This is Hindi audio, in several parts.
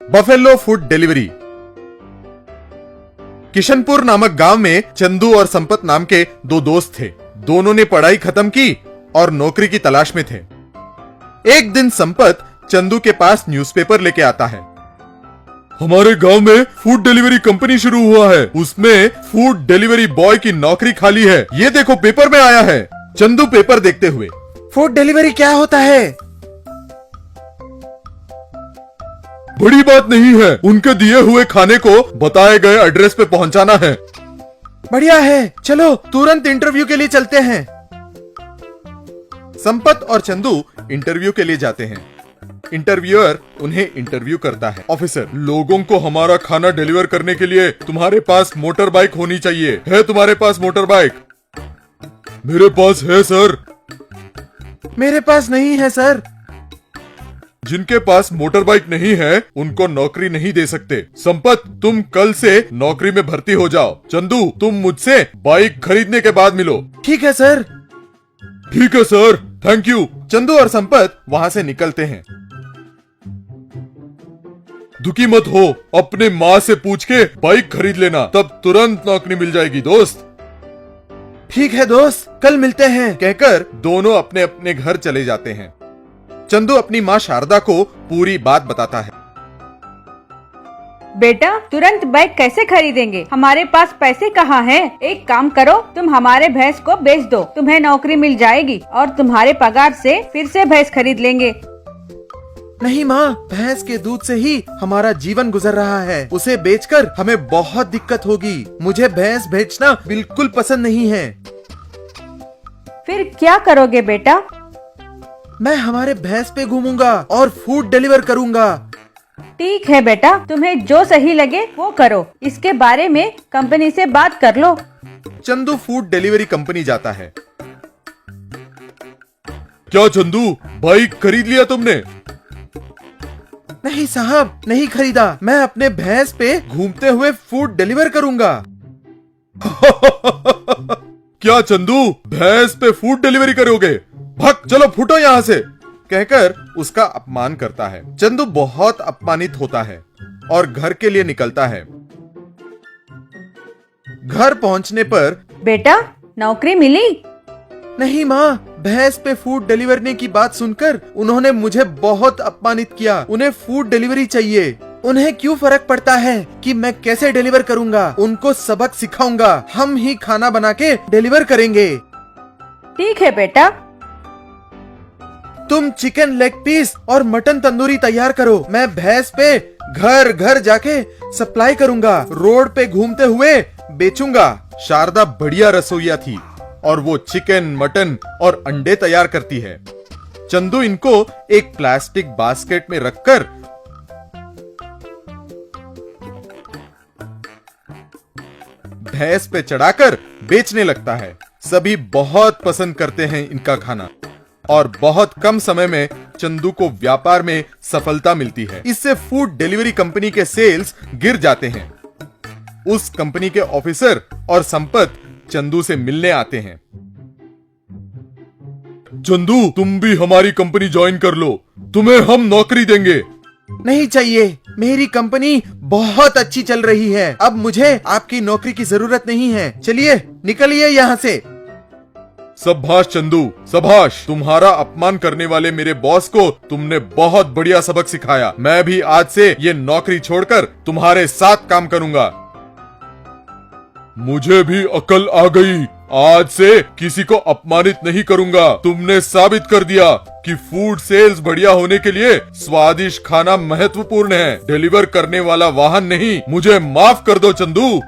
Buffalo food delivery. किशनपुर नामक गांव में चंदू और संपत नाम के दो दोस्त थे। दोनों ने पढ़ाई खत्म की और नौकरी की तलाश में थे। एक दिन संपत चंदू के पास न्यूज़पेपर लेके आता है। हमारे गांव में फूड डिलीवरी कंपनी शुरू हुआ है, उसमें फूड डिलीवरी बॉय की नौकरी खाली है, ये देखो पेपर में आया है। चंदू पेपर देखते हुए, फूड डिलीवरी क्या होता है? बड़ी बात नहीं है, उनके दिए हुए खाने को बताए गए एड्रेस पे पहुंचाना है। बढ़िया है, चलो तुरंत इंटरव्यू के लिए चलते हैं। संपत और चंदू इंटरव्यू के लिए जाते हैं। इंटरव्यूअर उन्हें इंटरव्यू करता है। ऑफिसर, लोगों को हमारा खाना डिलीवर करने के लिए तुम्हारे पास मोटर बाइक होनी चाहिए। है तुम्हारे पास मोटर बाइक? मेरे पास है सर। मेरे पास नहीं है सर। जिनके पास मोटर बाइक नहीं है उनको नौकरी नहीं दे सकते। संपत, तुम कल से नौकरी में भर्ती हो जाओ। चंदू, तुम मुझसे बाइक खरीदने के बाद मिलो। ठीक है सर। ठीक है सर, थैंक यू। चंदू और संपत वहां से निकलते हैं। दुखी मत हो, अपने माँ से पूछ के बाइक खरीद लेना, तब तुरंत नौकरी मिल जाएगी दोस्त। ठीक है दोस्त, कल मिलते हैं, कहकर दोनों अपने अपने घर चले जाते हैं। चंदू अपनी माँ शारदा को पूरी बात बताता है। बेटा, तुरंत बाइक कैसे खरीदेंगे? हमारे पास पैसे कहाँ हैं? एक काम करो, तुम हमारे भैंस को बेच दो, तुम्हें नौकरी मिल जाएगी और तुम्हारे पगार से फिर से भैंस खरीद लेंगे। नहीं माँ, भैंस के दूध से ही हमारा जीवन गुजर रहा है, उसे बेचकर हमें बहुत दिक्कत होगी। मुझे भैंस बेचना बिल्कुल पसंद नहीं है। फिर क्या करोगे बेटा? मैं हमारे भैंस पे घूमूंगा और फूड डिलीवर करूंगा। ठीक है बेटा, तुम्हें जो सही लगे वो करो, इसके बारे में कंपनी से बात कर लो। चंदू फूड डिलीवरी कंपनी जाता है। क्या चंदू, बाइक खरीद लिया तुमने? नहीं साहब, नहीं खरीदा। मैं अपने भैंस पे घूमते हुए फूड डिलीवर करूंगा। क्या चंदू, भैंस पे फूड डिलीवरी करोगे? भाग, चलो फूटो यहाँ से, कहकर उसका अपमान करता है। चंदू बहुत अपमानित होता है और घर के लिए निकलता है। घर पहुंचने पर, बेटा, नौकरी मिली? नहीं माँ, भैंस पे फूड डिलीवरी की बात सुनकर उन्होंने मुझे बहुत अपमानित किया। उन्हें फूड डिलीवरी चाहिए। उन्हें क्यों फर्क पड़ता है कि मैं कैसे डिलीवर करूंगा? उनको सबक सिखाऊंगा। हम ही खाना बना के डिलीवर करेंगे। ठीक है बेटा। तुम चिकन लेग पीस और मटन तंदूरी तैयार करो। मैं भैंस पे घर घर जाके सप्लाई करूंगा, रोड पे घूमते हुए बेचूंगा। शारदा बढ़िया रसोइया थी और वो चिकन, मटन और अंडे तैयार करती है। चंदू इनको एक प्लास्टिक बास्केट में रखकर भैंस पे चढ़ाकर बेचने लगता है। सभी बहुत पसंद करते हैं इनका खाना और बहुत कम समय में चंदू को व्यापार में सफलता मिलती है। इससे फूड डिलीवरी कंपनी के सेल्स गिर जाते हैं। उस कंपनी के ऑफिसर और संपत चंदू से मिलने आते हैं। चंदू, तुम भी हमारी कंपनी ज्वाइन कर लो, तुम्हें हम नौकरी देंगे। नहीं चाहिए, मेरी कंपनी बहुत अच्छी चल रही है। अब मुझे आपकी नौकरी की जरूरत नहीं है। चलिए निकलिए यहाँ से। शाबाश चंदू, शाबाश। तुम्हारा अपमान करने वाले मेरे बॉस को तुमने बहुत बढ़िया सबक सिखाया। मैं भी आज से ये नौकरी छोड़कर तुम्हारे साथ काम करूंगा। मुझे भी अकल आ गई। आज से किसी को अपमानित नहीं करूंगा। तुमने साबित कर दिया कि फूड सेल्स बढ़िया होने के लिए स्वादिष्ट खाना महत्वपूर्ण है, डिलीवर करने वाला वाहन नहीं। मुझे माफ कर दो चंदू।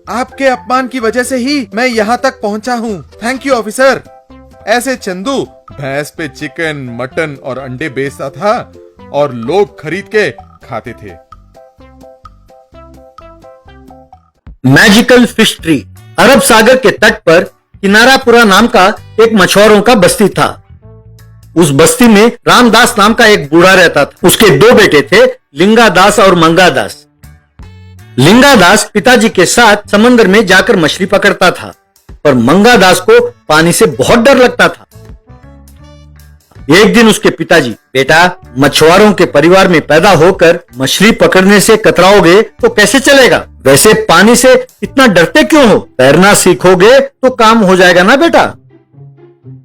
आपके अपमान की वजह से ही मैं यहाँ तक पहुँचा हूँ। Thank you officer. ऐसे चंदू भैंस पे चिकन, मटन और अंडे बेचता था और लोग खरीद के खाते थे। Magical fish tree. अरब सागर के तट पर किनारापुरा नाम का एक मछुआरों का बस्ती था। उस बस्ती में रामदास नाम का एक बूढ़ा रहता था। उसके दो बेटे थे, लिंगादास और मंगादास। लिंगादास पिताजी के साथ समंदर में जाकर मछली पकड़ता था, पर मंगादास को पानी से बहुत डर लगता था। एक दिन उसके पिताजी, बेटा मछुआरों के परिवार में पैदा होकर मछली पकड़ने से कतराओगे तो कैसे चलेगा? वैसे पानी से इतना डरते क्यों हो? तैरना सीखोगे तो काम हो जाएगा ना बेटा।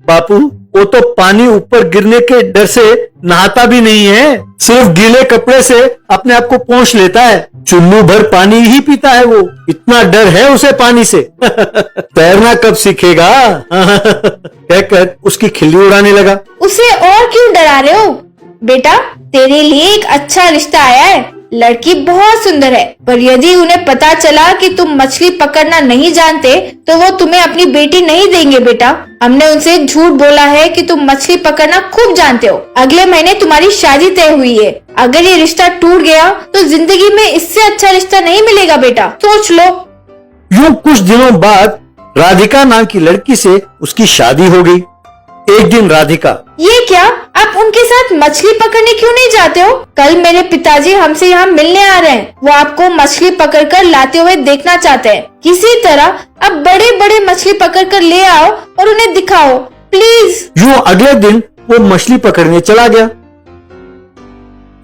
बापू, वो तो पानी ऊपर गिरने के डर से नहाता भी नहीं है, सिर्फ गीले कपड़े से अपने आप को पोंछ लेता है। चुल्लू भर पानी ही पीता है वो, इतना डर है उसे पानी से। तैरना कब सीखेगा? कहकर उसकी खिल्ली उड़ाने लगा। उसे और क्यों डरा रहे हो? बेटा, तेरे लिए एक अच्छा रिश्ता आया है। लड़की बहुत सुंदर है, पर यदि उन्हें पता चला कि तुम मछली पकड़ना नहीं जानते तो वो तुम्हें अपनी बेटी नहीं देंगे बेटा। हमने उनसे झूठ बोला है कि तुम मछली पकड़ना खूब जानते हो। अगले महीने तुम्हारी शादी तय हुई है। अगर ये रिश्ता टूट गया तो जिंदगी में इससे अच्छा रिश्ता नहीं मिलेगा बेटा, सोच लो। यूं कुछ दिनों बाद राधिका नाम की लड़की से उसकी शादी हो गई। एक दिन राधिका, ये क्या, आप उनके साथ मछली पकड़ने क्यों नहीं जाते हो? कल मेरे पिताजी हमसे यहाँ मिलने आ रहे हैं। वो आपको मछली पकड़कर लाते हुए देखना चाहते हैं। किसी तरह अब बड़े बड़े मछली पकड़कर ले आओ और उन्हें दिखाओ प्लीज। यूं अगले दिन वो मछली पकड़ने चला गया।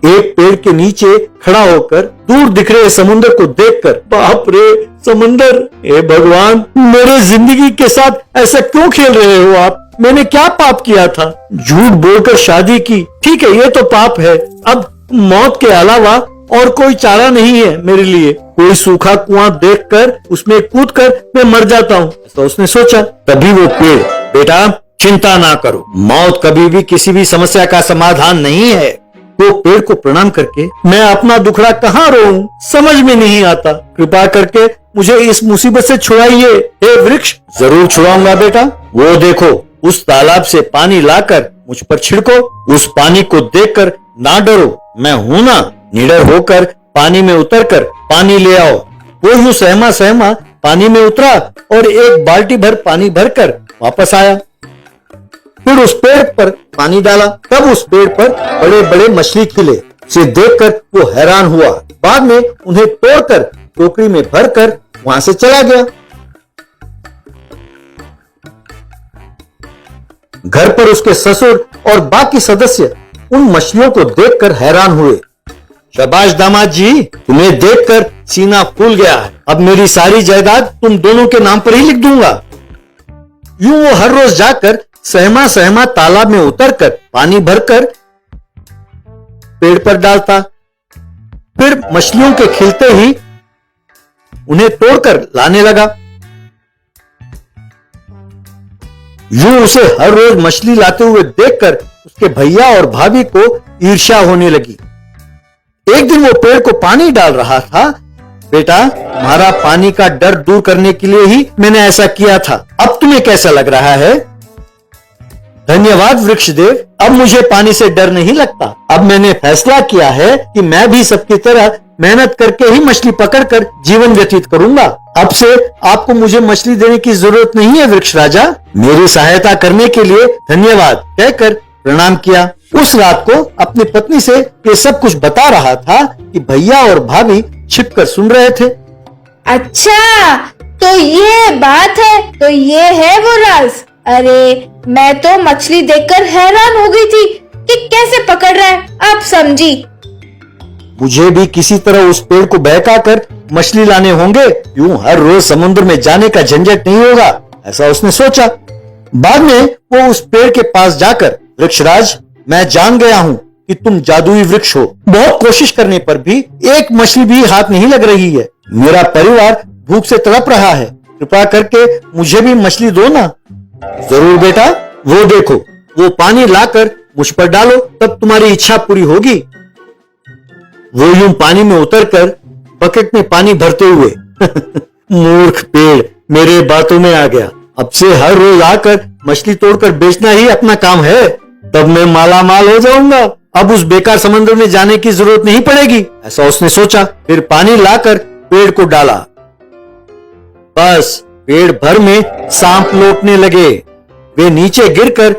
एक पेड़ के नीचे खड़ा होकर दूर दिख रहे समुद्र को देखकर, बाप रे समुद्र, हे भगवान, मेरे जिंदगी के साथ ऐसा क्यों खेल रहे हो आप? मैंने क्या पाप किया था? झूठ बोलकर शादी की, ठीक है ये तो पाप है। अब मौत के अलावा और कोई चारा नहीं है मेरे लिए। कोई सूखा कुआं देखकर उसमें कूदकर मैं मर जाता हूँ, ऐसा उसने सोचा। तभी वो पेड़, बेटा चिंता ना करो, मौत कभी भी किसी भी समस्या का समाधान नहीं है। वो पेड़ को प्रणाम करके, मैं अपना दुखड़ा कहाँ रोऊं, समझ में नहीं आता, कृपा करके मुझे इस मुसीबत से छुड़ाइए। हे वृक्ष, जरूर छुड़ाऊंगा बेटा। वो देखो, उस तालाब से पानी लाकर मुझ पर छिड़को। उस पानी को देखकर ना डरो, मैं हूं ना। निडर होकर पानी में उतरकर पानी ले आओ। वो यूं सहमा सहमा पानी में उतरा और एक बाल्टी भर पानी भरकर वापस आया। फिर उस पेड़ पर पानी डाला, तब उस पेड़ पर बड़े बड़े मछली खिले। उसे देखकर वो हैरान हुआ। बाद में उन्हें तोड़कर टोकरी में भरकर वहां से चला गया। घर पर उसके ससुर और बाकी सदस्य उन मछलियों को देखकर हैरान हुए। शाबाश दामाद जी, तुम्हें देखकर सीना फूल गया है। अब मेरी सारी जायदाद तुम दोनों के नाम पर ही लिख दूंगा। यूं वो हर रोज जाकर सहमा सहमा तालाब में उतरकर पानी भरकर पेड़ पर डालता। फिर मछलियों के खिलते ही उन्हें तोड़कर लाने लगा। यूं उसे हर रोज मछली लाते हुए देखकर उसके भैया और भाभी को ईर्ष्या होने लगी। एक दिन वो पेड़ को पानी डाल रहा था। बेटा, तुम्हारा पानी का डर दूर करने के लिए ही मैंने ऐसा किया था। अब तुम्हें कैसा लग रहा है? धन्यवाद वृक्षदेव, अब मुझे पानी से डर नहीं लगता। अब मैंने फैसला किया है कि मैं भी सबकी तरह मेहनत करके ही मछली पकड़कर जीवन व्यतीत करूंगा। अब से आपको मुझे मछली देने की जरूरत नहीं है वृक्ष राजा। मेरी सहायता करने के लिए धन्यवाद कहकर प्रणाम किया। उस रात को अपनी पत्नी से ये सब कुछ बता रहा था कि भैया और भाभी छिपकर सुन रहे थे। अच्छा, तो ये बात है, तो ये है वो राज। अरे, मैं तो मछली देखकर हैरान हो गई थी कि कैसे पकड़ रहा है। अब समझी। मुझे भी किसी तरह उस पेड़ को बहकाकर मछली लाने होंगे। यूं हर रोज समुद्र में जाने का झंझट नहीं होगा, ऐसा उसने सोचा। बाद में वो उस पेड़ के पास जाकर, वृक्षराज, मैं जान गया हूं कि तुम जादुई वृक्ष हो। बहुत कोशिश करने पर भी एक मछली भी हाथ नहीं लग रही है। मेरा परिवार भूख से तड़प रहा है। कृपा करके मुझे भी मछली दो ना। जरूर बेटा, वो देखो, वो पानी लाकर मुझ पर डालो, तब तुम्हारी इच्छा पूरी होगी। वो यूं पानी में उतरकर बकेट में पानी भरते हुए मूर्ख पेड़ मेरे बातों में आ गया। अब से हर रोज आकर मछली तोड़कर बेचना ही अपना काम है, तब मैं माला माल हो जाऊंगा। अब उस बेकार समंदर में जाने की जरूरत नहीं पड़ेगी, ऐसा उसने सोचा। फिर पानी लाकर पेड़ को डाला। बस पेड़ भर में सांप लौटने लगे। वे नीचे गिरकर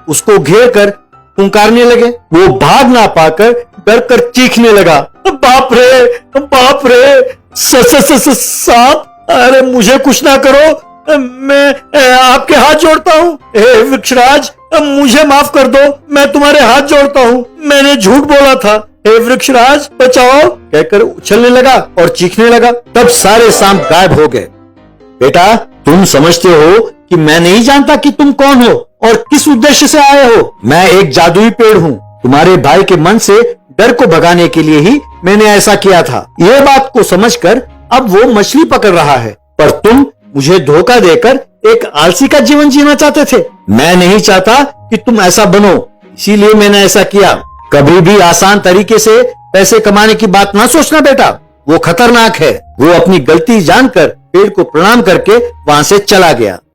उसको घेरकर पुकारने लगे। वो भाग ना पाकर डर कर चीखने लगा, बाप रे, बाप रे, सांप, अरे मुझे कुछ ना करो, मैं आपके हाथ जोड़ता हूँ। हे वृक्षराज, मुझे माफ कर दो, मैं तुम्हारे हाथ जोड़ता हूँ, मैंने झूठ बोला था। हे वृक्षराज बचाओ, कहकर उछलने लगा और चीखने लगा। तब सारे सांप गायब हो गए। बेटा, तुम समझते हो कि मैं नहीं जानता कि तुम कौन हो और किस उद्देश्य से आए हो। मैं एक जादुई पेड़ हूँ। तुम्हारे भाई के मन से डर को भगाने के लिए ही मैंने ऐसा किया था। ये बात को समझकर अब वो मछली पकड़ रहा है, पर तुम मुझे धोखा देकर एक आलसी का जीवन जीना चाहते थे। मैं नहीं चाहता कि तुम ऐसा बनो, इसीलिए मैंने ऐसा किया। कभी भी आसान तरीके से पैसे कमाने की बात ना सोचना बेटा, वो खतरनाक है। वो अपनी गलती जानकर पेड़ को प्रणाम करके वहां से चला गया।